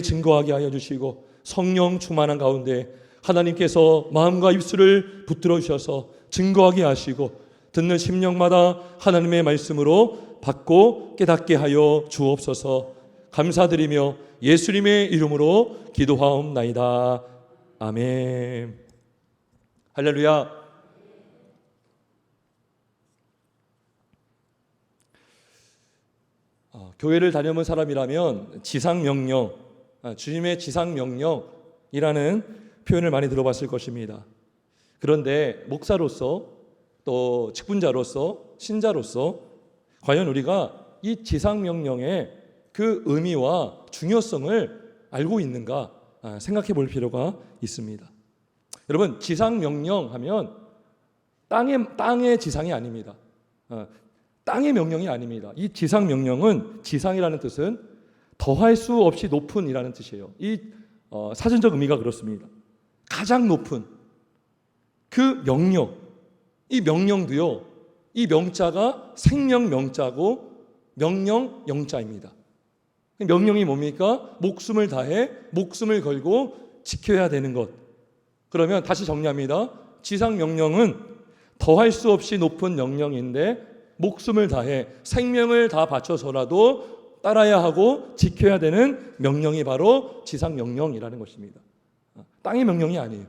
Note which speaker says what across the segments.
Speaker 1: 증거하게 하여 주시고 성령 충만한 가운데 하나님께서 마음과 입술을 붙들어 주셔서 증거하게 하시고 듣는 심령마다 하나님의 말씀으로 받고 깨닫게 하여 주옵소서. 감사드리며 예수님의 이름으로 기도하옵나이다. 아멘. 할렐루야. 교회를 다녀본 사람이라면 지상명령, 주님의 지상명령이라는 표현을 많이 들어봤을 것입니다. 그런데 목사로서 또 직분자로서 신자로서 과연 우리가 이 지상명령의 그 의미와 중요성을 알고 있는가 생각해 볼 필요가 있습니다. 여러분, 지상명령 하면 땅의 지상이 아닙니다. 땅의 명령이 아닙니다. 이 지상명령은, 지상이라는 뜻은 더할 수 없이 높은이라는 뜻이에요. 이 사전적 의미가 그렇습니다. 가장 높은 그 명령, 이 명령도요, 이 명자가 생명 명자고 명령 영자입니다. 명령이 뭡니까? 목숨을 다해 목숨을 걸고 지켜야 되는 것. 그러면 다시 정리합니다. 지상 명령은 더할 수 없이 높은 명령인데 목숨을 다해 생명을 다 바쳐서라도 따라야 하고 지켜야 되는 명령이 바로 지상 명령이라는 것입니다. 땅의 명령이 아니에요.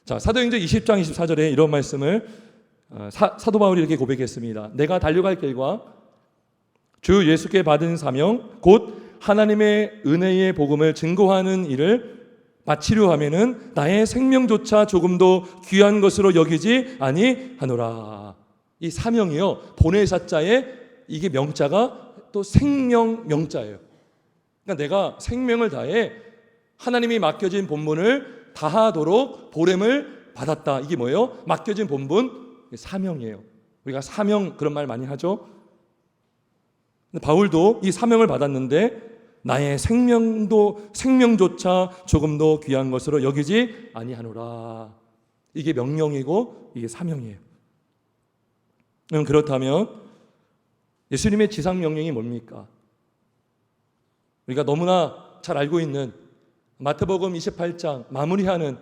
Speaker 1: 자, 사도행전 20장 24절에 이런 말씀을 사도 바울이 이렇게 고백했습니다. 내가 달려갈 길과 주 예수께 받은 사명 곧 하나님의 은혜의 복음을 증거하는 일을 마치려 하면은 나의 생명조차 조금도 귀한 것으로 여기지 아니하노라. 이 사명이요, 보내사자에 이게 명자가 또 생명 명자예요. 그러니까 내가 생명을 다해 하나님이 맡겨진 본분을 다하도록 보냄을 받았다. 이게 뭐예요? 맡겨진 본분, 사명이에요. 우리가 사명 그런 말 많이 하죠. 바울도 이 사명을 받았는데 나의 생명조차 조금도 귀한 것으로 여기지 아니하노라. 이게 명령이고 이게 사명이에요. 그렇다면 예수님의 지상 명령이 뭡니까? 우리가 너무나 잘 알고 있는 마태복음 28장 마무리하는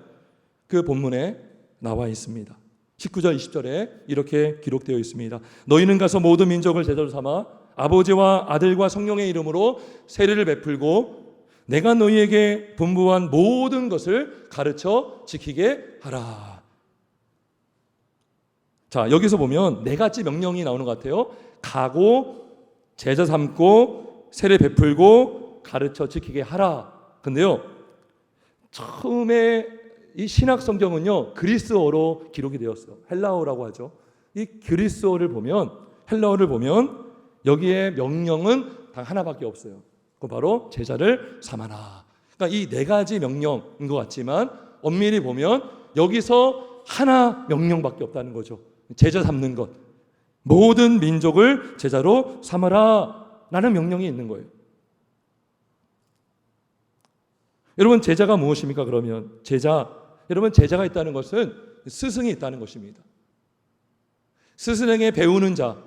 Speaker 1: 그 본문에 나와 있습니다. 19절 20절에 이렇게 기록되어 있습니다. 너희는 가서 모든 민족을 제자로 삼아 아버지와 아들과 성령의 이름으로 세례를 베풀고 내가 너희에게 분부한 모든 것을 가르쳐 지키게 하라. 자, 여기서 보면 네 가지 명령이 나오는 것 같아요. 가고, 제자 삼고, 세례 베풀고, 가르쳐 지키게 하라. 근데요, 처음에 이 신약 성경은요, 그리스어로 기록이 되었어요. 헬라어라고 하죠. 이 그리스어를 보면, 헬라어를 보면 여기에 명령은 단 하나밖에 없어요. 그 바로 제자를 삼아라. 그러니까 이 네 가지 명령인 것 같지만 엄밀히 보면 여기서 하나 명령밖에 없다는 거죠. 제자 삼는 것. 모든 민족을 제자로 삼아라 라는 명령이 있는 거예요. 여러분, 제자가 무엇입니까? 그러면 여러분, 제자가 있다는 것은 스승이 있다는 것입니다. 스승에게 배우는 자,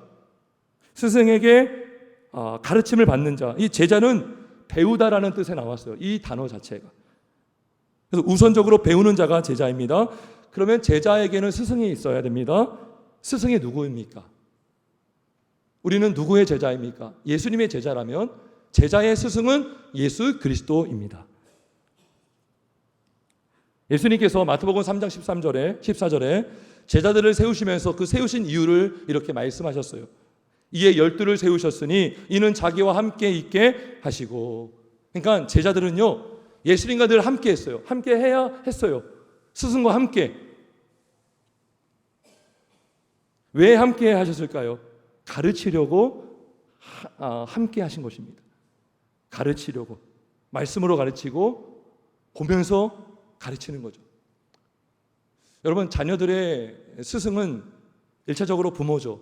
Speaker 1: 스승에게 가르침을 받는 자. 이 제자는 배우다라는 뜻에 나왔어요. 이 단어 자체가. 그래서 우선적으로 배우는 자가 제자입니다. 그러면 제자에게는 스승이 있어야 됩니다. 스승이 누구입니까? 우리는 누구의 제자입니까? 예수님의 제자라면 제자의 스승은 예수 그리스도입니다. 예수님께서 마태복음 3장 14절에 제자들을 세우시면서 그 세우신 이유를 이렇게 말씀하셨어요. 이에 12를 세우셨으니 이는 자기와 함께 있게 하시고. 그러니까 제자들은요, 예수님과 늘 함께 했어요. 함께 해야 했어요. 스승과 함께. 왜 함께 하셨을까요? 가르치려고 함께 하신 것입니다. 가르치려고. 말씀으로 가르치고 보면서 가르치는 거죠. 여러분, 자녀들의 스승은 1차적으로 부모죠.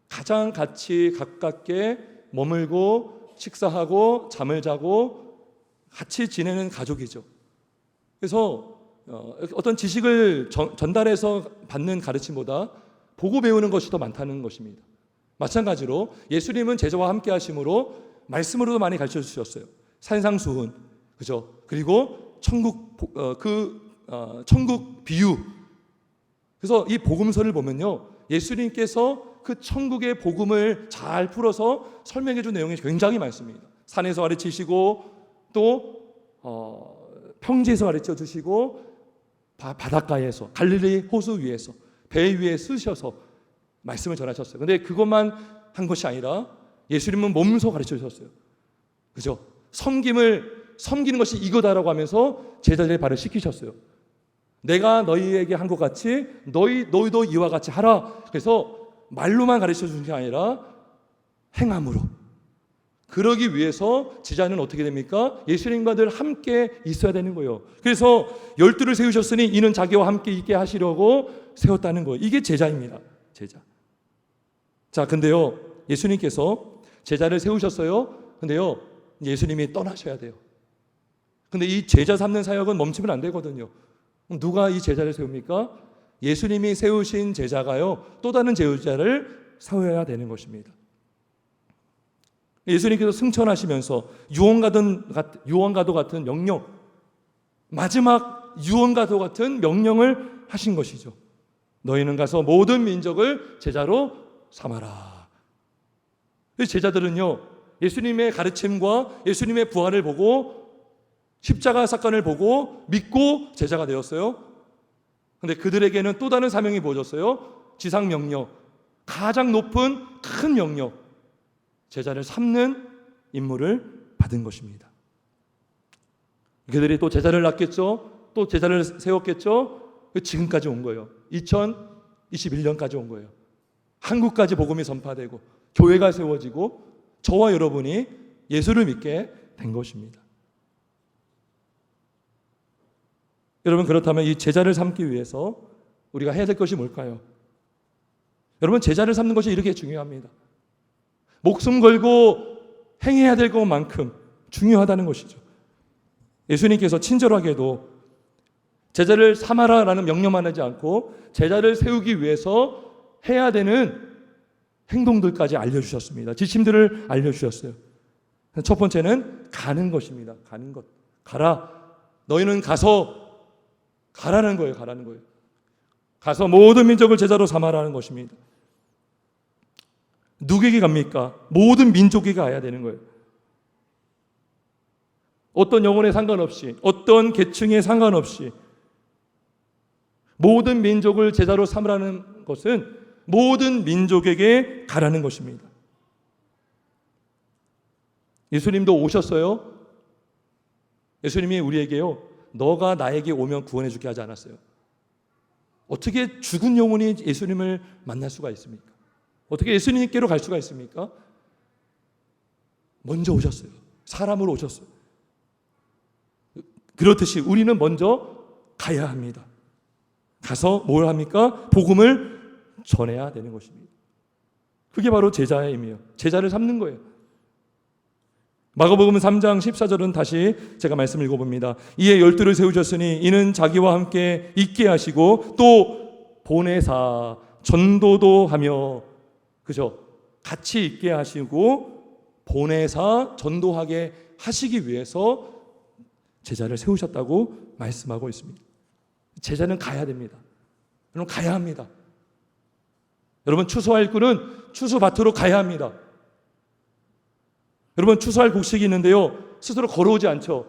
Speaker 1: 가장 같이 가깝게 머물고 식사하고 잠을 자고 같이 지내는 가족이죠. 그래서 어떤 지식을 전달해서 받는 가르침보다 보고 배우는 것이 더 많다는 것입니다. 마찬가지로 예수님은 제자와 함께 하심으로 말씀으로도 많이 가르쳐 주셨어요. 산상수훈, 그죠? 그리고 천국 비유. 그래서 이 복음서를 보면요, 예수님께서 그 천국의 복음을 잘 풀어서 설명해 준 내용이 굉장히 많습니다. 산에서 가르치시고 또 평지에서 가르쳐 주시고 바닷가에서 갈릴리 호수 위에서 배 위에 쓰셔서 말씀을 전하셨어요. 근데 그것만 한 것이 아니라 예수님은 몸소 가르쳐 주셨어요. 그죠? 섬기는 것이 이거다라고 하면서 제자들의 발을 씻기셨어요. 내가 너희에게 한 것 같이 너희도 이와 같이 하라. 그래서 말로만 가르쳐 주는 게 아니라 행함으로. 그러기 위해서 제자는 어떻게 됩니까? 예수님과 늘 함께 있어야 되는 거예요. 그래서 12를 세우셨으니 이는 자기와 함께 있게 하시려고 세웠다는 거예요. 이게 제자입니다. 제자. 자, 근데요, 예수님께서 제자를 세우셨어요. 근데요, 예수님이 떠나셔야 돼요. 근데 이 제자 삼는 사역은 멈추면 안 되거든요. 누가 이 제자를 세웁니까? 예수님이 세우신 제자가요, 또 다른 제자를 세워야 되는 것입니다. 예수님께서 승천하시면서 유언과도 같은 명령, 마지막 유언과도 같은 명령을 하신 것이죠. 너희는 가서 모든 민족을 제자로 삼아라. 제자들은요, 예수님의 가르침과 예수님의 부활을 보고 십자가 사건을 보고 믿고 제자가 되었어요. 그런데 그들에게는 또 다른 사명이 보여졌어요. 지상 명령, 가장 높은 큰 명령, 제자를 삼는 임무를 받은 것입니다. 그들이 또 제자를 낳겠죠. 또 제자를 세웠겠죠. 지금까지 온 거예요. 2021년까지 온 거예요. 한국까지 복음이 전파되고 교회가 세워지고 저와 여러분이 예수를 믿게 된 것입니다. 여러분, 그렇다면 이 제자를 삼기 위해서 우리가 해야 될 것이 뭘까요? 여러분, 제자를 삼는 것이 이렇게 중요합니다. 목숨 걸고 행해야 될 것만큼 중요하다는 것이죠. 예수님께서 친절하게도 제자를 삼아라라는 명령만 하지 않고 제자를 세우기 위해서 해야 되는 행동들까지 알려주셨습니다. 지침들을 알려주셨어요. 첫 번째는 가는 것입니다. 가는 것. 가라. 너희는 가서 가라는 거예요. 가라는 거예요. 가서 모든 민족을 제자로 삼아라는 것입니다. 누구에게 갑니까? 모든 민족에게 가야 되는 거예요. 어떤 영혼에 상관없이, 어떤 계층에 상관없이 모든 민족을 제자로 삼으라는 것은 모든 민족에게 가라는 것입니다. 예수님도 오셨어요. 예수님이 우리에게요, 너가 나에게 오면 구원해 줄게 하지 않았어요. 어떻게 죽은 영혼이 예수님을 만날 수가 있습니까? 어떻게 예수님께로 갈 수가 있습니까? 먼저 오셨어요. 사람으로 오셨어요. 그렇듯이 우리는 먼저 가야 합니다. 가서 뭘 합니까? 복음을 전해야 되는 것입니다. 그게 바로 제자의 의미예요. 제자를 삼는 거예요. 마가복음 3장 14절은 다시 제가 말씀 읽어봅니다. 이에 12를 세우셨으니 이는 자기와 함께 있게 하시고 또 보내사 전도도 하며, 그죠? 같이 있게 하시고 보내사 전도하게 하시기 위해서 제자를 세우셨다고 말씀하고 있습니다. 제자는 가야 됩니다. 여러분, 가야 합니다. 여러분, 추수할 꾼은 추수밭으로 가야 합니다. 여러분, 추수할 곡식이 있는데요, 스스로 걸어오지 않죠.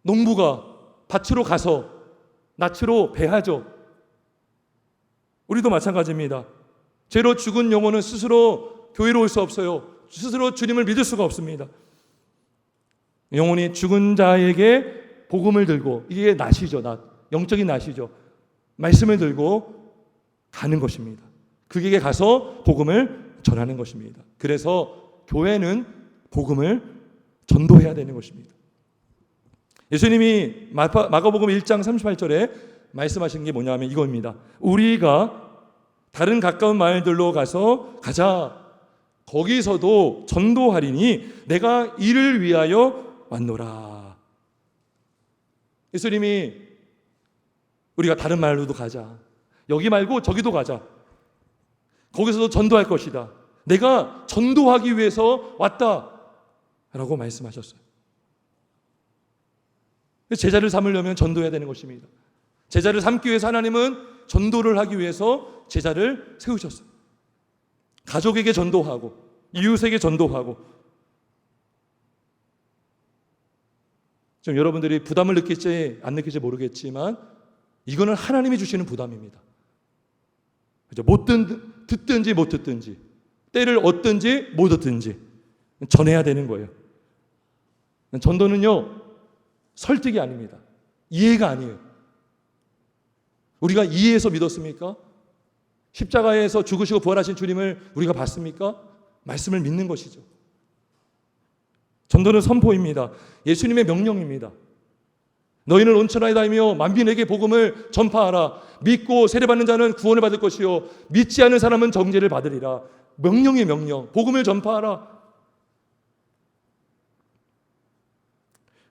Speaker 1: 농부가 밭으로 가서 낯으로 베하죠. 우리도 마찬가지입니다. 죄로 죽은 영혼은 스스로 교회로 올 수 없어요. 스스로 주님을 믿을 수가 없습니다. 영혼이 죽은 자에게 복음을 들고, 이게 낫이죠. 낫. 영적인 낫이죠. 말씀을 들고 가는 것입니다. 그에게 가서 복음을 전하는 것입니다. 그래서 교회는 복음을 전도해야 되는 것입니다. 예수님이 마가복음 1장 38절에 말씀하신 게 뭐냐면 이겁니다. 우리가 다른 가까운 마을들로 가자. 거기서도 전도하리니 내가 이를 위하여 왔노라. 예수님이 우리가 다른 마을로도 가자. 여기 말고 저기도 가자. 거기서도 전도할 것이다. 내가 전도하기 위해서 왔다. 라고 말씀하셨어요. 제자를 삼으려면 전도해야 되는 것입니다. 제자를 삼기 위해서 하나님은 전도를 하기 위해서 제자를 세우셨어요. 가족에게 전도하고 이웃에게 전도하고. 좀 여러분들이 부담을 느낄지 안 느낄지 모르겠지만 이거는 하나님이 주시는 부담입니다. 그죠? 듣든지 못 듣든지, 때를 얻든지 못 얻든지 전해야 되는 거예요. 전도는요, 설득이 아닙니다. 이해가 아니에요. 우리가 이해해서 믿었습니까? 십자가에서 죽으시고 부활하신 주님을 우리가 봤습니까? 말씀을 믿는 것이죠. 전도는 선포입니다. 예수님의 명령입니다. 너희는 온 천하에 다니며 만민에게 복음을 전파하라. 믿고 세례받는 자는 구원을 받을 것이요 믿지 않는 사람은 정죄를 받으리라. 명령의 명령. 복음을 전파하라.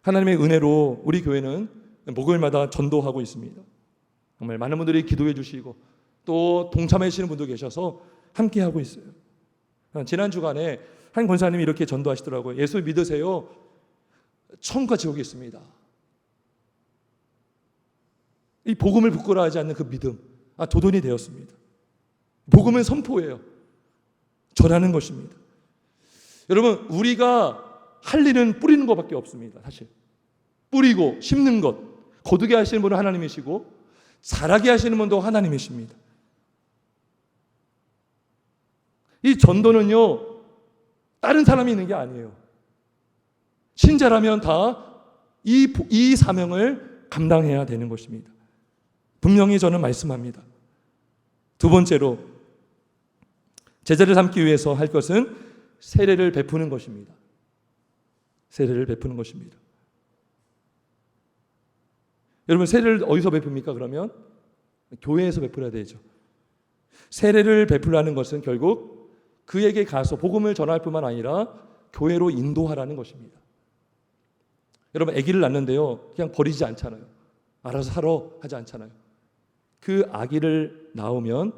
Speaker 1: 하나님의 은혜로 우리 교회는 목요일마다 전도하고 있습니다. 정말 많은 분들이 기도해 주시고 또 동참해 주시는 분도 계셔서 함께 하고 있어요. 지난 주간에 한 권사님이 이렇게 전도하시더라고요. 예수 믿으세요. 천국과 지옥이 있습니다. 이 복음을 부끄러워하지 않는 그 믿음, 도돈이 되었습니다. 복음은 선포예요. 전하는 것입니다. 여러분, 우리가 할 일은 뿌리는 것밖에 없습니다. 사실 뿌리고 심는 것, 거두게 하시는 분은 하나님이시고 자라게 하시는 분도 하나님이십니다. 이 전도는요, 다른 사람이 있는 게 아니에요. 신자라면 다 이 사명을 감당해야 되는 것입니다. 분명히 저는 말씀합니다. 두 번째로 제자를 삼기 위해서 할 것은 세례를 베푸는 것입니다. 세례를 베푸는 것입니다. 여러분, 세례를 어디서 베풉니까? 그러면 교회에서 베풀어야 되죠. 세례를 베풀라는 것은 결국 그에게 가서 복음을 전할 뿐만 아니라 교회로 인도하라는 것입니다. 여러분, 아기를 낳는데요, 그냥 버리지 않잖아요. 알아서 살아 하지 않잖아요. 그 아기를 낳으면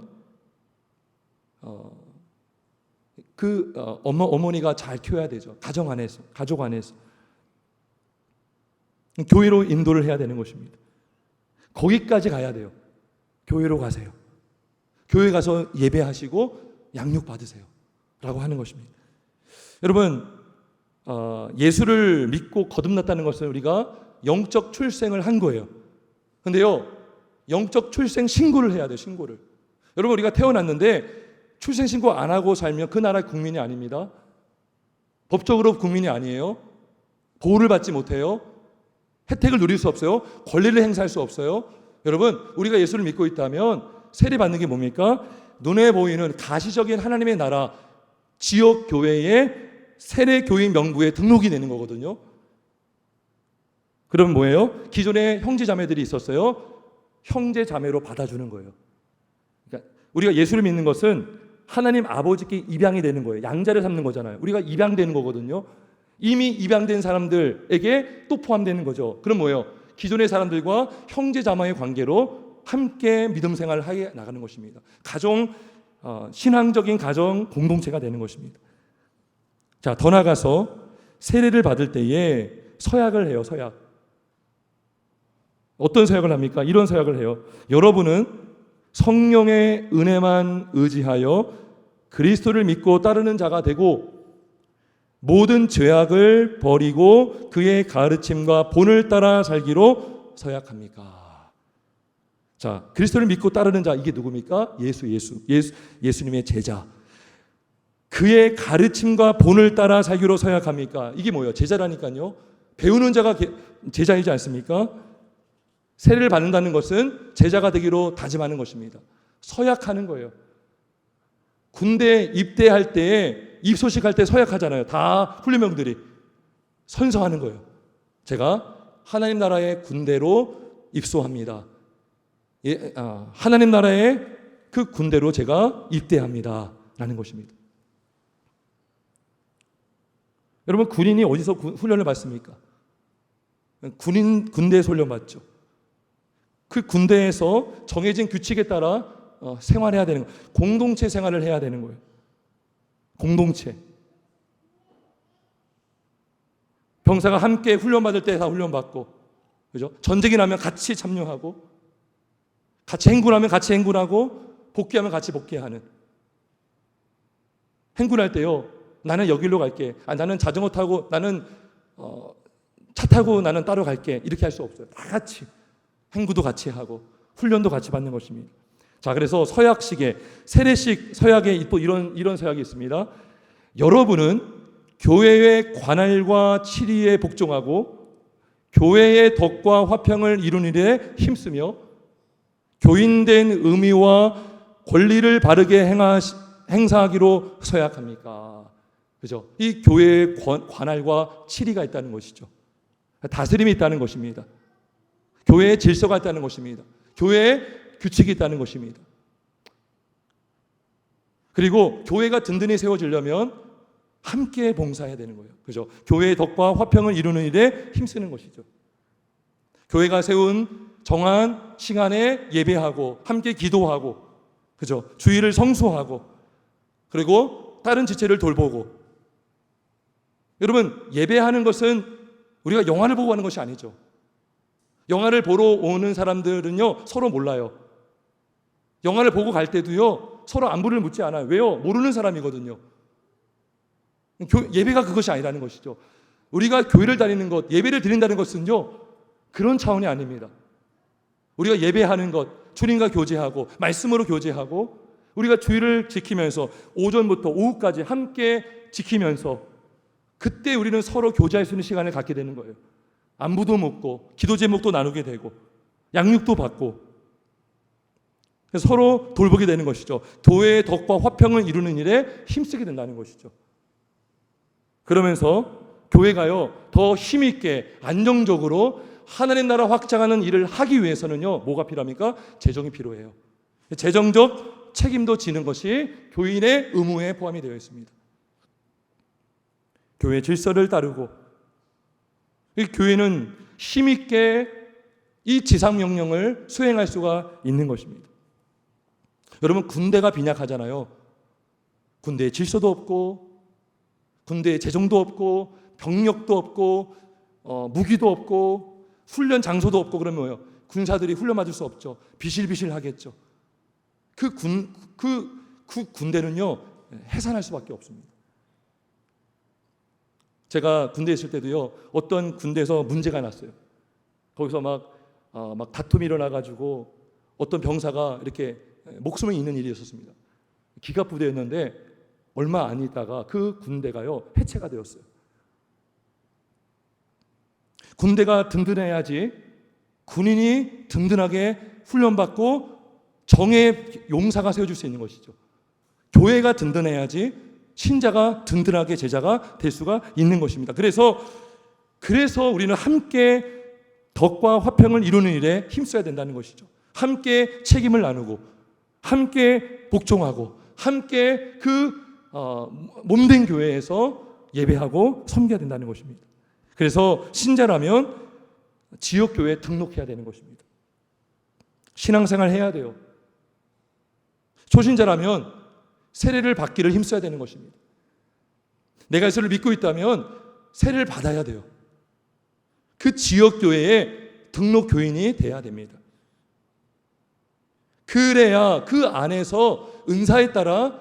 Speaker 1: 어머니가 잘 키워야 되죠. 가정 안에서, 가족 안에서. 교회로 인도를 해야 되는 것입니다. 거기까지 가야 돼요. 교회로 가세요. 교회 가서 예배하시고 양육 받으세요. 라고 하는 것입니다. 여러분, 예수를 믿고 거듭났다는 것은 우리가 영적 출생을 한 거예요. 근데요, 영적 출생 신고를 해야 돼요. 신고를. 여러분, 우리가 태어났는데 출생 신고 안 하고 살면 그 나라 국민이 아닙니다. 법적으로 국민이 아니에요. 보호를 받지 못해요. 혜택을 누릴 수 없어요. 권리를 행사할 수 없어요. 여러분, 우리가 예수를 믿고 있다면 세례 받는 게 뭡니까? 눈에 보이는 가시적인 하나님의 나라 지역 교회의 세례 교인 명부에 등록이 되는 거거든요. 그럼 뭐예요? 기존에 형제 자매들이 있었어요. 형제 자매로 받아주는 거예요. 그러니까 우리가 예수를 믿는 것은 하나님 아버지께 입양이 되는 거예요. 양자를 삼는 거잖아요. 우리가 입양되는 거거든요. 이미 입양된 사람들에게 또 포함되는 거죠. 그럼 뭐예요? 기존의 사람들과 형제 자매의 관계로 함께 믿음 생활을 하게 나가는 것입니다. 가정, 신앙적인 가정 공동체가 되는 것입니다. 자, 더 나아가서 세례를 받을 때에 서약을 해요. 서약. 어떤 서약을 합니까? 이런 서약을 해요. 여러분은 성령의 은혜만 의지하여 그리스도를 믿고 따르는 자가 되고 모든 죄악을 버리고 그의 가르침과 본을 따라 살기로 서약합니까? 자, 그리스도를 믿고 따르는 자, 이게 누굽니까? 예수님의 제자. 그의 가르침과 본을 따라 살기로 서약합니까? 이게 뭐예요? 제자라니까요. 배우는 자가 제자이지 않습니까? 세례를 받는다는 것은 제자가 되기로 다짐하는 것입니다. 서약하는 거예요. 군대 입대할 때, 입소식할 때 서약하잖아요. 다 훈련병들이 선서하는 거예요. 제가 하나님 나라의 군대로 입소합니다. 하나님 나라의 그 군대로 제가 입대합니다. 라는 것입니다. 여러분, 군인이 어디서 훈련을 받습니까? 군대에서 훈련 받죠. 그 군대에서 정해진 규칙에 따라 생활해야 되는 거예요. 공동체 생활을 해야 되는 거예요. 공동체. 병사가 함께 훈련받을 때 다 훈련받고, 그죠? 전쟁이 나면 같이 참여하고, 같이 행군하면 같이 행군하고, 복귀하면 같이 복귀하는. 행군할 때요, 나는 여기로 갈게. 나는 자전거 타고, 나는 차 타고 나는 따로 갈게. 이렇게 할 수 없어요. 다 같이 행구도 같이 하고 훈련도 같이 받는 것입니다. 자, 그래서 서약식에, 세례식 서약에 또 이런 서약이 있습니다. 여러분은 교회의 관할과 치리에 복종하고 교회의 덕과 화평을 이루는 일에 힘쓰며 교인된 의미와 권리를 바르게 행사하기로 서약합니까? 그죠? 이 교회의 관할과 치리가 있다는 것이죠. 다스림이 있다는 것입니다. 교회의 질서가 있다는 것입니다. 교회의 규칙이 있다는 것입니다. 그리고 교회가 든든히 세워지려면 함께 봉사해야 되는 거예요. 그죠? 교회의 덕과 화평을 이루는 일에 힘쓰는 것이죠. 교회가 세운 정한 시간에 예배하고 함께 기도하고, 그죠? 주일을 성수하고, 그리고 다른 지체를 돌보고. 여러분, 예배하는 것은 우리가 영화를 보고 하는 것이 아니죠. 영화를 보러 오는 사람들은요, 서로 몰라요. 영화를 보고 갈 때도요, 서로 안부를 묻지 않아요. 왜요? 모르는 사람이거든요. 예배가 그것이 아니라는 것이죠. 우리가 교회를 다니는 것, 예배를 드린다는 것은요, 그런 차원이 아닙니다. 우리가 예배하는 것, 주님과 교제하고 말씀으로 교제하고 우리가 주일을 지키면서 오전부터 오후까지 함께 지키면서 그때 우리는 서로 교제할 수 있는 시간을 갖게 되는 거예요. 안부도 묻고 기도 제목도 나누게 되고 양육도 받고 서로 돌보게 되는 것이죠. 교회의 덕과 화평을 이루는 일에 힘쓰게 된다는 것이죠. 그러면서 교회가요, 더 힘있게 안정적으로 하나님 나라 확장하는 일을 하기 위해서는요, 뭐가 필요합니까? 재정이 필요해요. 재정적 책임도 지는 것이 교인의 의무에 포함이 되어 있습니다. 교회 질서를 따르고, 이 교회는 힘있게 이 지상명령을 수행할 수가 있는 것입니다. 여러분, 군대가 빈약하잖아요. 군대에 질서도 없고, 군대에 재정도 없고, 병력도 없고, 무기도 없고, 훈련 장소도 없고, 그러면 뭐예요? 군사들이 훈련 맞을 수 없죠. 비실비실 하겠죠. 그 군대는요, 해산할 수밖에 없습니다. 제가 군대에 있을 때도요, 어떤 군대에서 문제가 났어요. 거기서 막 다툼이 일어나가지고 어떤 병사가 이렇게 목숨을 잃는 일이 있었습니다. 기갑부대였는데 얼마 안 있다가 그 군대가요, 해체가 되었어요. 군대가 든든해야지 군인이 든든하게 훈련받고 정의 용사가 세워줄 수 있는 것이죠. 교회가 든든해야지 신자가 든든하게 제자가 될 수가 있는 것입니다. 그래서 우리는 함께 덕과 화평을 이루는 일에 힘써야 된다는 것이죠. 함께 책임을 나누고 함께 복종하고 함께 몸된 교회에서 예배하고 섬겨야 된다는 것입니다. 그래서 신자라면 지역교회에 등록해야 되는 것입니다. 신앙생활 해야 돼요. 초신자라면 세례를 받기를 힘써야 되는 것입니다. 내가 예수를 믿고 있다면 세례를 받아야 돼요. 그 지역교회에 등록 교인이 돼야 됩니다. 그래야 그 안에서 은사에 따라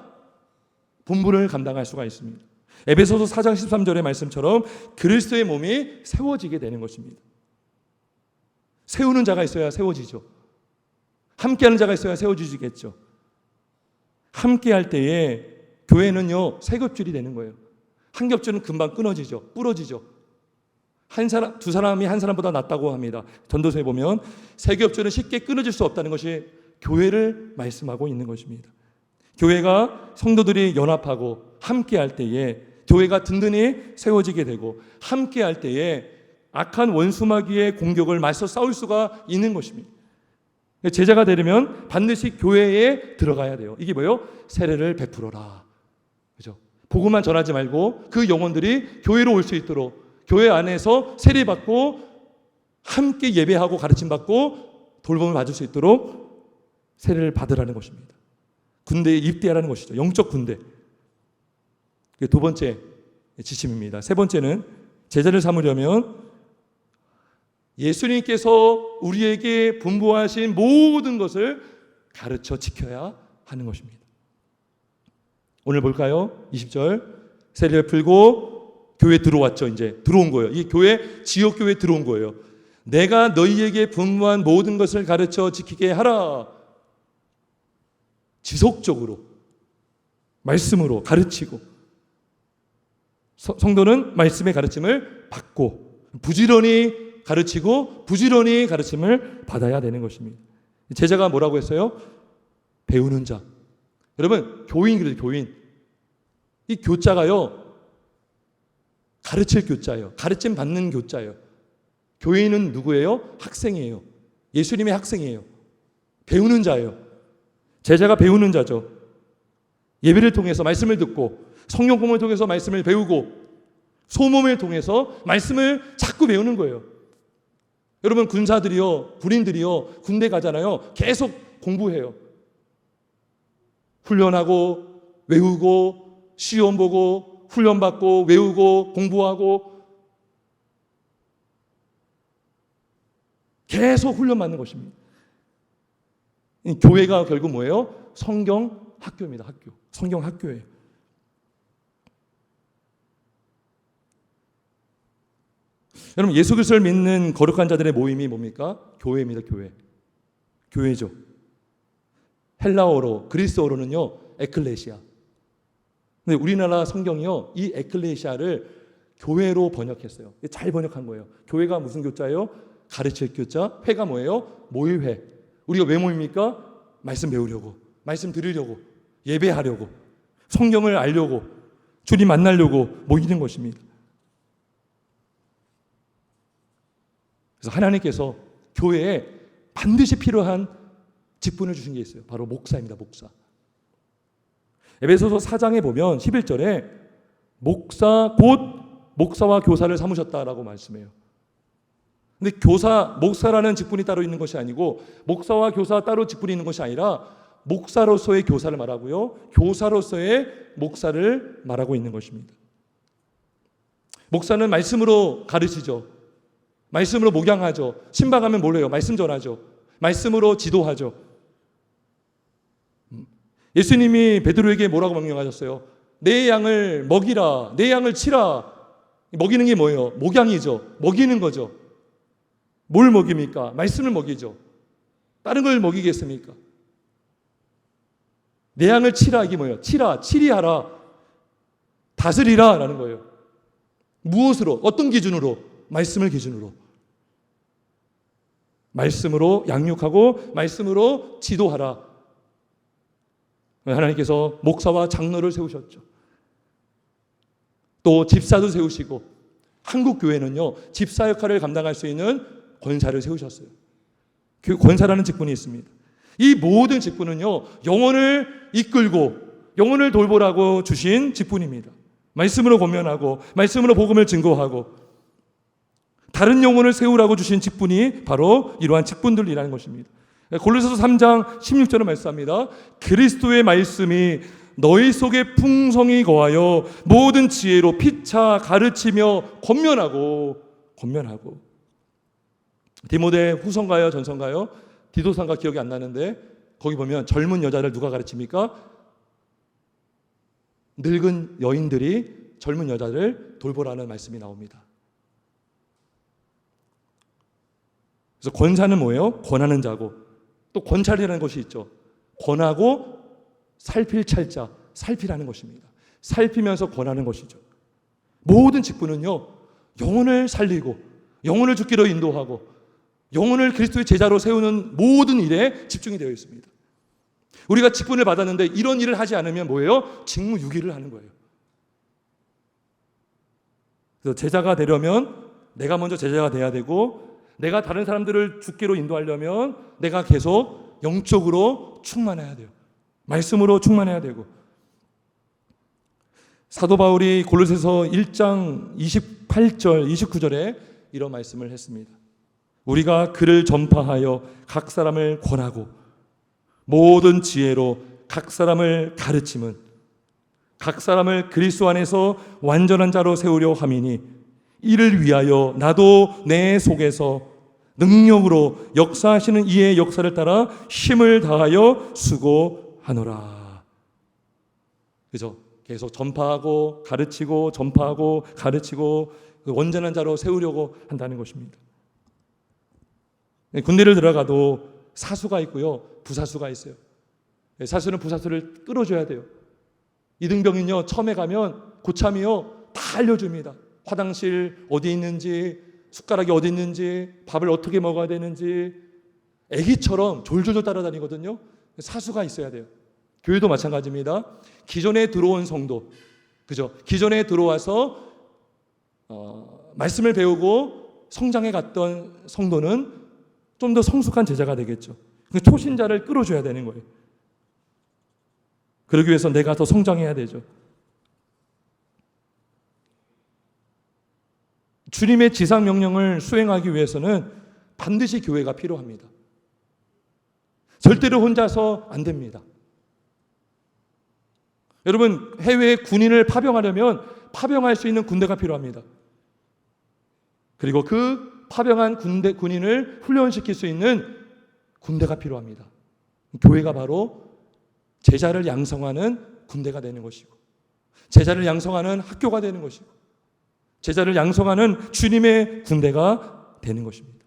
Speaker 1: 본분을 감당할 수가 있습니다. 에베소서 4장 13절의 말씀처럼 그리스도의 몸이 세워지게 되는 것입니다. 세우는 자가 있어야 세워지죠. 함께하는 자가 있어야 세워지겠죠. 함께할 때에 교회는요, 세 겹줄이 되는 거예요. 한 겹줄은 금방 끊어지죠. 부러지죠. 두 사람이 한 사람보다 낫다고 합니다. 전도서에 보면 세 겹줄은 쉽게 끊어질 수 없다는 것이 교회를 말씀하고 있는 것입니다. 교회가 성도들이 연합하고 함께할 때에 교회가 든든히 세워지게 되고 함께할 때에 악한 원수마귀의 공격을 맞서 싸울 수가 있는 것입니다. 제자가 되려면 반드시 교회에 들어가야 돼요. 이게 뭐예요? 세례를 베풀어라. 그죠? 복음만 전하지 말고 그 영혼들이 교회로 올 수 있도록 교회 안에서 세례받고 함께 예배하고 가르침받고 돌봄을 받을 수 있도록 세례를 받으라는 것입니다. 군대에 입대하라는 것이죠. 영적 군대. 두 번째 지침입니다. 세 번째는 제자를 삼으려면 예수님께서 우리에게 분부하신 모든 것을 가르쳐 지켜야 하는 것입니다. 오늘 볼까요? 20절. 세례를 풀고 교회 들어왔죠. 이제 들어온 거예요. 이 교회, 지역 교회 들어온 거예요. 내가 너희에게 분부한 모든 것을 가르쳐 지키게 하라. 지속적으로 말씀으로 가르치고, 성도는 말씀의 가르침을 받고 부지런히 가르치고 부지런히 가르침을 받아야 되는 것입니다. 제자가 뭐라고 했어요? 배우는 자. 여러분, 교인 그래요. 교인. 이 교자가요, 가르칠 교자예요. 가르침 받는 교자예요. 교인은 누구예요? 학생이에요. 예수님의 학생이에요. 배우는 자예요. 제자가 배우는 자죠. 예배를 통해서 말씀을 듣고, 성경 공부를 통해서 말씀을 배우고, 소모임을 통해서 말씀을 자꾸 배우는 거예요. 여러분, 군사들이요, 군인들이요, 군대 가잖아요. 계속 공부해요. 훈련하고 외우고 시험 보고 훈련받고 외우고 공부하고 계속 훈련받는 것입니다. 교회가 결국 뭐예요? 성경 학교입니다. 학교. 성경 학교예요. 여러분, 예수 그리스도를 믿는 거룩한 자들의 모임이 뭡니까? 교회입니다. 교회. 교회죠. 헬라어로, 그리스어로는요, 에클레시아. 근데 우리나라 성경이요, 이 에클레시아를 교회로 번역했어요. 잘 번역한 거예요. 교회가 무슨 교자예요? 가르칠 교자. 회가 뭐예요? 모일회. 우리가 왜 모입니까? 말씀 배우려고, 말씀 들으려고, 예배하려고, 성경을 알려고, 주님 만나려고 모이는 것입니다. 그래서 하나님께서 교회에 반드시 필요한 직분을 주신 게 있어요. 바로 목사입니다. 목사. 에베소서 4장에 보면 11절에 목사 곧 목사와 교사를 삼으셨다라고 말씀해요. 근데 목사라는 직분이 따로 있는 것이 아니고, 목사와 교사 따로 직분이 있는 것이 아니라 목사로서의 교사를 말하고요, 교사로서의 목사를 말하고 있는 것입니다. 목사는 말씀으로 가르치죠. 말씀으로 목양하죠. 신방하면 뭘 해요? 말씀 전하죠. 말씀으로 지도하죠. 예수님이 베드로에게 뭐라고 명령하셨어요? 내 양을 먹이라, 내 양을 치라. 먹이는 게 뭐예요? 목양이죠. 먹이는 거죠. 뭘 먹입니까? 말씀을 먹이죠. 다른 걸 먹이겠습니까? 내 양을 치라, 이게 뭐예요? 치라, 치리하라, 다스리라 라는 거예요. 무엇으로? 어떤 기준으로? 말씀을 기준으로. 말씀으로 양육하고 말씀으로 지도하라. 하나님께서 목사와 장로를 세우셨죠. 또 집사도 세우시고, 한국 교회는요, 집사 역할을 감당할 수 있는 권사를 세우셨어요. 그 권사라는 직분이 있습니다. 이 모든 직분은요, 영혼을 이끌고 영혼을 돌보라고 주신 직분입니다. 말씀으로 권면하고 말씀으로 복음을 증거하고 다른 영혼을 세우라고 주신 직분이 바로 이러한 직분들이라는 것입니다. 골로새서 3장 16절을 말씀합니다. 그리스도의 말씀이 너희 속에 풍성히 거하여 모든 지혜로 피차 가르치며 권면하고. 디모데 후서인가요? 전서인가요? 디도서인가 기억이 안 나는데, 거기 보면 젊은 여자를 누가 가르칩니까? 늙은 여인들이 젊은 여자를 돌보라는 말씀이 나옵니다. 그래서 권사는 뭐예요? 권하는 자고, 또 권찰이라는 것이 있죠. 권하고 살필 찰자, 살피라는 것입니다. 살피면서 권하는 것이죠. 모든 직분은요, 영혼을 살리고 영혼을 죽기로 인도하고 영혼을 그리스도의 제자로 세우는 모든 일에 집중이 되어 있습니다. 우리가 직분을 받았는데 이런 일을 하지 않으면 뭐예요? 직무유기를 하는 거예요. 그래서 제자가 되려면 내가 먼저 제자가 돼야 되고, 내가 다른 사람들을 죽기로 인도하려면 내가 계속 영적으로 충만해야 돼요. 말씀으로 충만해야 되고. 사도 바울이 골로새서 1장 28절 29절에 이런 말씀을 했습니다. 우리가 그를 전파하여 각 사람을 권하고 모든 지혜로 각 사람을 가르침은 각 사람을 그리스도 안에서 완전한 자로 세우려 함이니 이를 위하여 나도 내 속에서 능력으로 역사하시는 이의 역사를 따라 힘을 다하여 수고하노라. 그죠? 계속 전파하고 가르치고 전파하고 가르치고 온전한 자로 세우려고 한다는 것입니다. 군대를 들어가도 사수가 있고요, 부사수가 있어요. 사수는 부사수를 끌어줘야 돼요. 이등병은요, 처음에 가면 고참이요 다 알려줍니다. 화장실 어디 있는지, 숟가락이 어디 있는지, 밥을 어떻게 먹어야 되는지 애기처럼 졸졸졸 따라다니거든요. 사수가 있어야 돼요. 교회도 마찬가지입니다. 기존에 들어온 성도, 그죠? 기존에 들어와서 말씀을 배우고 성장해 갔던 성도는 좀 더 성숙한 제자가 되겠죠. 초신자를 끌어줘야 되는 거예요. 그러기 위해서 내가 더 성장해야 되죠. 주님의 지상 명령을 수행하기 위해서는 반드시 교회가 필요합니다. 절대로 혼자서 안 됩니다. 여러분, 해외 군인을 파병하려면 파병할 수 있는 군대가 필요합니다. 그리고 그 파병한 군인을 훈련시킬 수 있는 군대가 필요합니다. 교회가 바로 제자를 양성하는 군대가 되는 것이고, 제자를 양성하는 학교가 되는 것이고, 제자를 양성하는 주님의 군대가 되는 것입니다.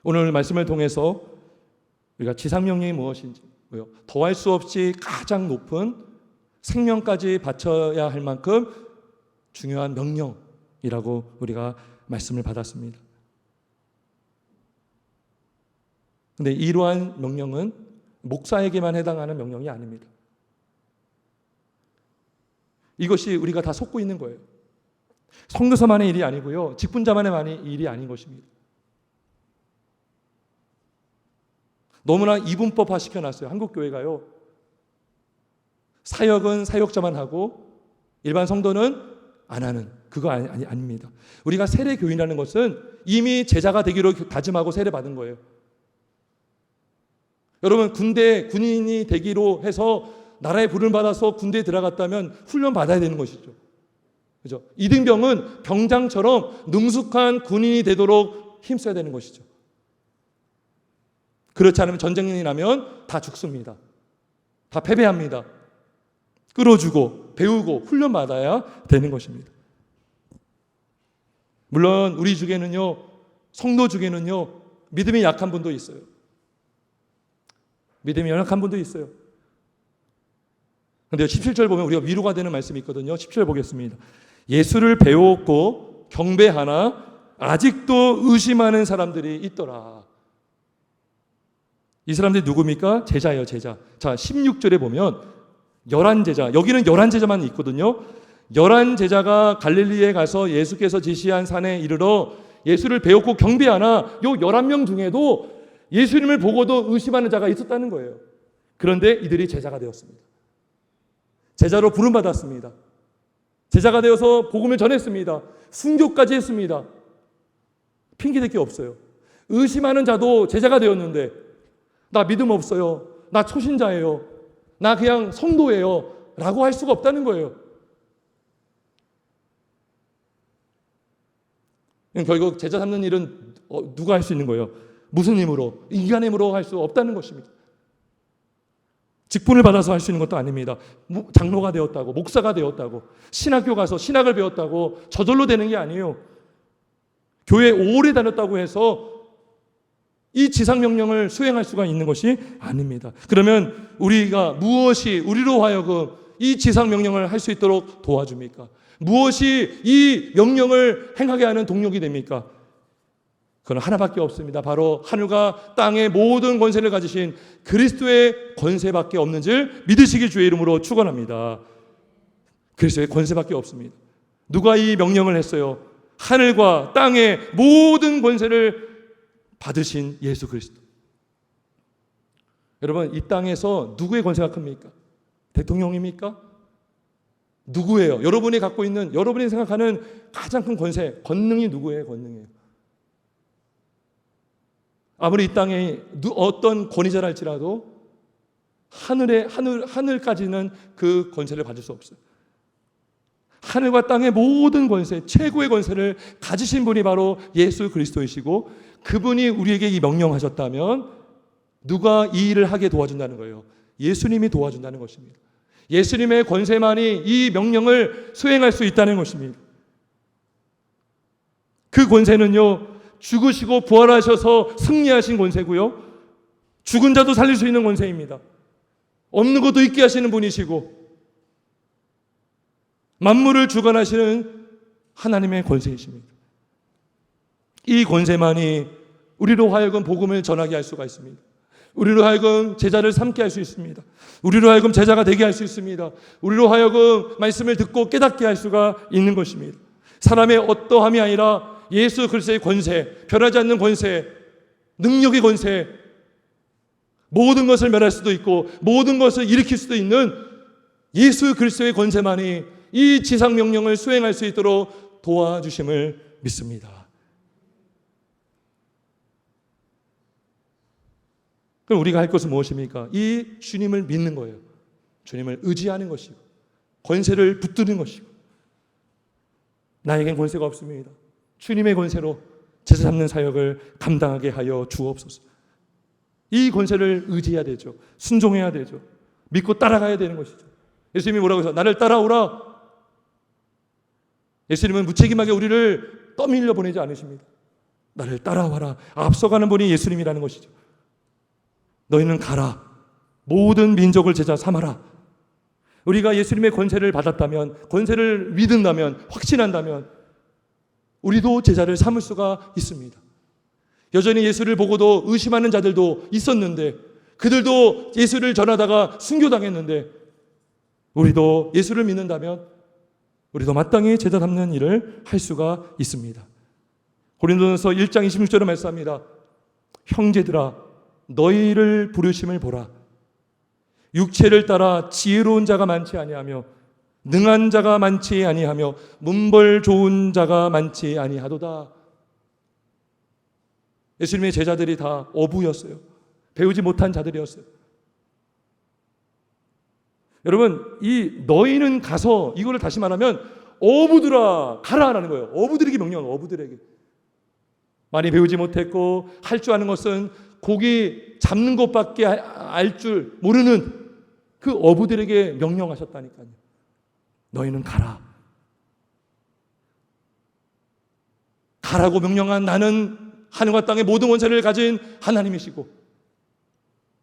Speaker 1: 오늘 말씀을 통해서 우리가 지상명령이 무엇인지, 더할 수 없이 가장 높은 생명까지 바쳐야 할 만큼 중요한 명령이라고 우리가 말씀을 받았습니다. 그런데 이러한 명령은 목사에게만 해당하는 명령이 아닙니다. 이것이 우리가 다 속고 있는 거예요. 선교사만의 일이 아니고요, 직분자만의 일이 아닌 것입니다. 너무나 이분법화 시켜놨어요. 한국 교회가요, 사역은 사역자만 하고 일반 성도는 안 하는, 그거 아닙니다. 우리가 세례교인이라는 것은 이미 제자가 되기로 다짐하고 세례받은 거예요. 여러분, 군인이 되기로 해서 나라의 부름을 받아서 군대에 들어갔다면 훈련 받아야 되는 것이죠. 그죠? 이등병은 병장처럼 능숙한 군인이 되도록 힘써야 되는 것이죠. 그렇지 않으면 전쟁이 나면 다 죽습니다. 다 패배합니다. 끌어주고 배우고 훈련 받아야 되는 것입니다. 물론 우리 중에는요, 성도 중에는요, 믿음이 약한 분도 있어요. 믿음이 연약한 분도 있어요. 그런데 17절 보면 우리가 위로가 되는 말씀이 있거든요. 10절 보겠습니다. 예수를 배웠고 경배하나 아직도 의심하는 사람들이 있더라. 이 사람들이 누굽니까? 제자예요, 제자. 자, 16절에 보면 11제자, 여기는 11제자만 있거든요. 11제자가 갈릴리에 가서 예수께서 지시한 산에 이르러 예수를 배웠고 경배하나, 요 11명 중에도 예수님을 보고도 의심하는 자가 있었다는 거예요. 그런데 이들이 제자가 되었습니다. 제자로 부름받았습니다. 제자가 되어서 복음을 전했습니다. 순교까지 했습니다. 핑계댈 게 없어요. 의심하는 자도 제자가 되었는데, 나 믿음 없어요, 나 초신자예요, 나 그냥 성도예요 라고 할 수가 없다는 거예요. 결국 제자 삼는 일은 누가 할 수 있는 거예요? 무슨 힘으로? 인간의 힘으로 할 수 없다는 것입니다. 직분을 받아서 할 수 있는 것도 아닙니다. 장로가 되었다고, 목사가 되었다고, 신학교 가서 신학을 배웠다고 저절로 되는 게 아니에요. 교회에 오래 다녔다고 해서 이 지상명령을 수행할 수가 있는 것이 아닙니다. 그러면 우리가 무엇이 우리로 하여금 이 지상명령을 할 수 있도록 도와줍니까? 무엇이 이 명령을 행하게 하는 동력이 됩니까? 그건 하나밖에 없습니다. 바로 하늘과 땅의 모든 권세를 가지신 그리스도의 권세밖에 없는 줄 믿으시기 주의 이름으로 축원합니다. 그리스도의 권세밖에 없습니다. 누가 이 명령을 했어요? 하늘과 땅의 모든 권세를 받으신 예수 그리스도. 여러분, 이 땅에서 누구의 권세가 큽니까? 대통령입니까? 누구예요? 여러분이 갖고 있는, 여러분이 생각하는 가장 큰 권세, 권능이 누구예요? 권능이에요. 아무리 이 땅에 어떤 권위자랄지라도 하늘까지는 그 권세를 받을 수 없어요. 하늘과 땅의 모든 권세, 최고의 권세를 가지신 분이 바로 예수 그리스도이시고, 그분이 우리에게 이 명령하셨다면 누가 이 일을 하게 도와준다는 거예요? 예수님이 도와준다는 것입니다. 예수님의 권세만이 이 명령을 수행할 수 있다는 것입니다. 그 권세는요, 죽으시고 부활하셔서 승리하신 권세고요, 죽은 자도 살릴 수 있는 권세입니다. 없는 것도 있게 하시는 분이시고, 만물을 주관하시는 하나님의 권세이십니다. 이 권세만이 우리로 하여금 복음을 전하게 할 수가 있습니다. 우리로 하여금 제자를 삼게 할 수 있습니다. 우리로 하여금 제자가 되게 할 수 있습니다. 우리로 하여금 말씀을 듣고 깨닫게 할 수가 있는 것입니다. 사람의 어떠함이 아니라 예수 그리스도의 권세, 변하지 않는 권세, 능력의 권세, 모든 것을 멸할 수도 있고 모든 것을 일으킬 수도 있는 예수 그리스도의 권세만이 이 지상 명령을 수행할 수 있도록 도와주심을 믿습니다. 그럼 우리가 할 것은 무엇입니까? 이 주님을 믿는 거예요. 주님을 의지하는 것이고 권세를 붙드는 것이고. 나에겐 권세가 없습니다. 주님의 권세로 제사 잡는 사역을 감당하게 하여 주옵소서. 이 권세를 의지해야 되죠. 순종해야 되죠. 믿고 따라가야 되는 것이죠. 예수님이 뭐라고 해서 나를 따라오라. 예수님은 무책임하게 우리를 떠밀려 보내지 않으십니다. 나를 따라와라. 앞서가는 분이 예수님이라는 것이죠. 너희는 가라. 모든 민족을 제자 삼아라. 우리가 예수님의 권세를 받았다면, 권세를 믿는다면, 확신한다면 우리도 제자를 삼을 수가 있습니다. 여전히 예수를 보고도 의심하는 자들도 있었는데, 그들도 예수를 전하다가 순교당했는데, 우리도 예수를 믿는다면 우리도 마땅히 제자 삼는 일을 할 수가 있습니다. 고린도전서 1장 26절에 말씀합니다. 형제들아, 너희를 부르심을 보라. 육체를 따라 지혜로운 자가 많지 아니하며 능한 자가 많지 아니하며 문벌 좋은 자가 많지 아니하도다. 예수님의 제자들이 다 어부였어요. 배우지 못한 자들이었어요. 여러분, 이 너희는 가서, 이거를 다시 말하면 어부들아 가라라는 거예요. 어부들에게 명령하는, 어부들에게. 많이 배우지 못했고 할 줄 아는 것은 고기 잡는 것밖에 알 줄 모르는 그 어부들에게 명령하셨다니까요. 너희는 가라. 가라고 명령한 나는 하늘과 땅의 모든 권세를 가진 하나님이시고,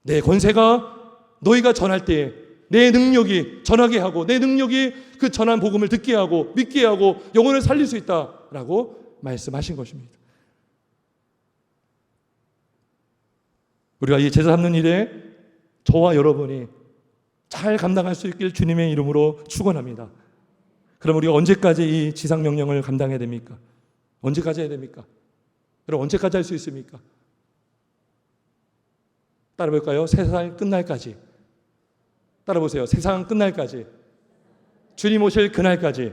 Speaker 1: 내 권세가 너희가 전할 때에 내 능력이 전하게 하고, 내 능력이 그 전한 복음을 듣게 하고 믿게 하고 영혼을 살릴 수 있다라고 말씀하신 것입니다. 우리가 이 제사 삼는 일에 저와 여러분이 잘 감당할 수 있길 주님의 이름으로 축원합니다. 그럼 우리가 언제까지 이 지상 명령을 감당해야 됩니까? 언제까지 해야 됩니까? 여러분, 언제까지 할 수 있습니까? 따라볼까요? 세상 끝날까지. 따라보세요. 세상 끝날까지. 주님 오실 그날까지.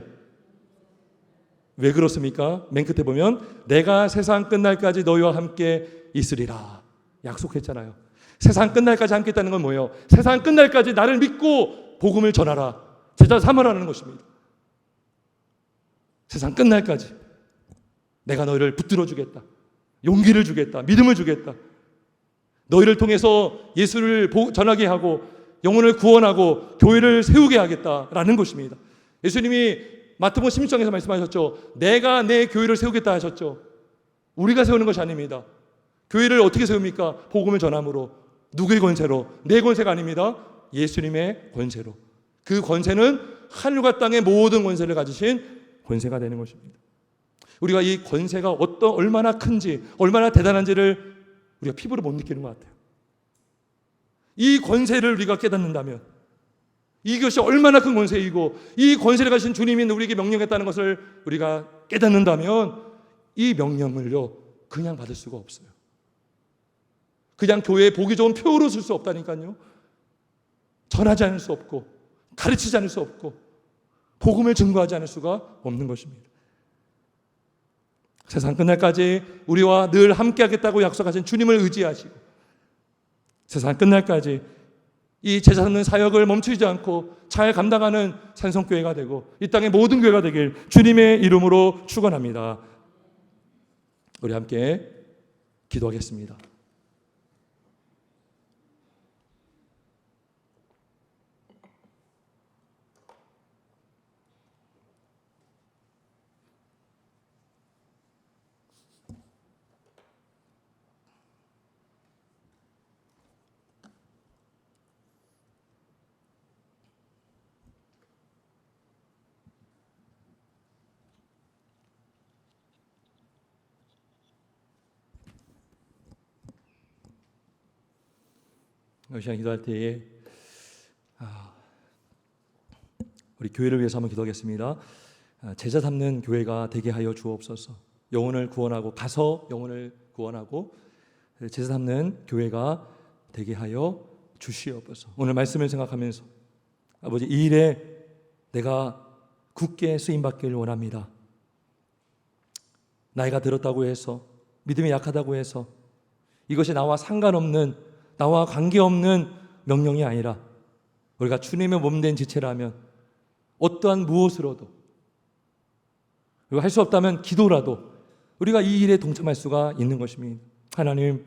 Speaker 1: 왜 그렇습니까? 맨 끝에 보면 내가 세상 끝날까지 너희와 함께 있으리라 약속했잖아요. 세상 끝날까지 함께 있다는 건 뭐예요? 세상 끝날까지 나를 믿고 복음을 전하라, 제자 삼으라는 것입니다. 세상 끝날까지 내가 너희를 붙들어 주겠다, 용기를 주겠다, 믿음을 주겠다. 너희를 통해서 예수를 전하게 하고 영혼을 구원하고 교회를 세우게 하겠다라는 것입니다. 예수님이 마태복음 16장에서 말씀하셨죠. 내가 내 교회를 세우겠다 하셨죠. 우리가 세우는 것이 아닙니다. 교회를 어떻게 세웁니까? 복음을 전함으로. 누구의 권세로? 내 권세가 아닙니다. 예수님의 권세로. 그 권세는 하늘과 땅의 모든 권세를 가지신 권세가 되는 것입니다. 우리가 이 권세가 얼마나 큰지, 얼마나 대단한지를 우리가 피부로 못 느끼는 것 같아요. 이 권세를 우리가 깨닫는다면, 이것이 얼마나 큰 권세이고 이 권세를 가신 주님이 우리에게 명령했다는 것을 우리가 깨닫는다면, 이 명령을요 그냥 받을 수가 없어요. 그냥 교회에 보기 좋은 표로 쓸 수 없다니까요. 전하지 않을 수 없고 가르치지 않을 수 없고 복음을 증거하지 않을 수가 없는 것입니다. 세상 끝날까지 우리와 늘 함께 하겠다고 약속하신 주님을 의지하시고, 세상 끝날까지 이 제자 삼는 사역을 멈추지 않고 잘 감당하는 산성교회가 되고 이 땅의 모든 교회가 되길 주님의 이름으로 축원합니다. 우리 함께 기도하겠습니다. 이 시간 기도할 때에 우리 교회를 위해서 한번 기도하겠습니다. 제자 삼는 교회가 되게 하여 주옵소서. 영혼을 구원하고 가서 영혼을 구원하고 제자 삼는 교회가 되게 하여 주시옵소서. 오늘 말씀을 생각하면서 아버지 이 일에 내가 굳게 쓰임받기를 원합니다. 나이가 들었다고 해서 믿음이 약하다고 해서 이것이 나와 상관없는 나와 관계없는 명령이 아니라 우리가 주님의 몸된 지체라면 어떠한 무엇으로도 그리고 할 수 없다면 기도라도 우리가 이 일에 동참할 수가 있는 것입니다. 하나님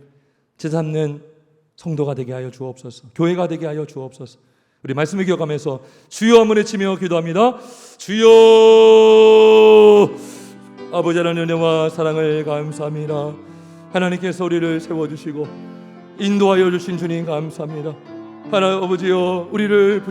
Speaker 1: 제자 삼는 성도가 되게 하여 주옵소서. 교회가 되게 하여 주옵소서. 우리 말씀을 기억하면서 주여 한번 외치며 기도합니다. 주여 아버지 하나님 은혜와 사랑을 감사합니다. 하나님께서 우리를 세워주시고 인도하여 주신 주님 감사합니다. 하나님 아버지여 우리를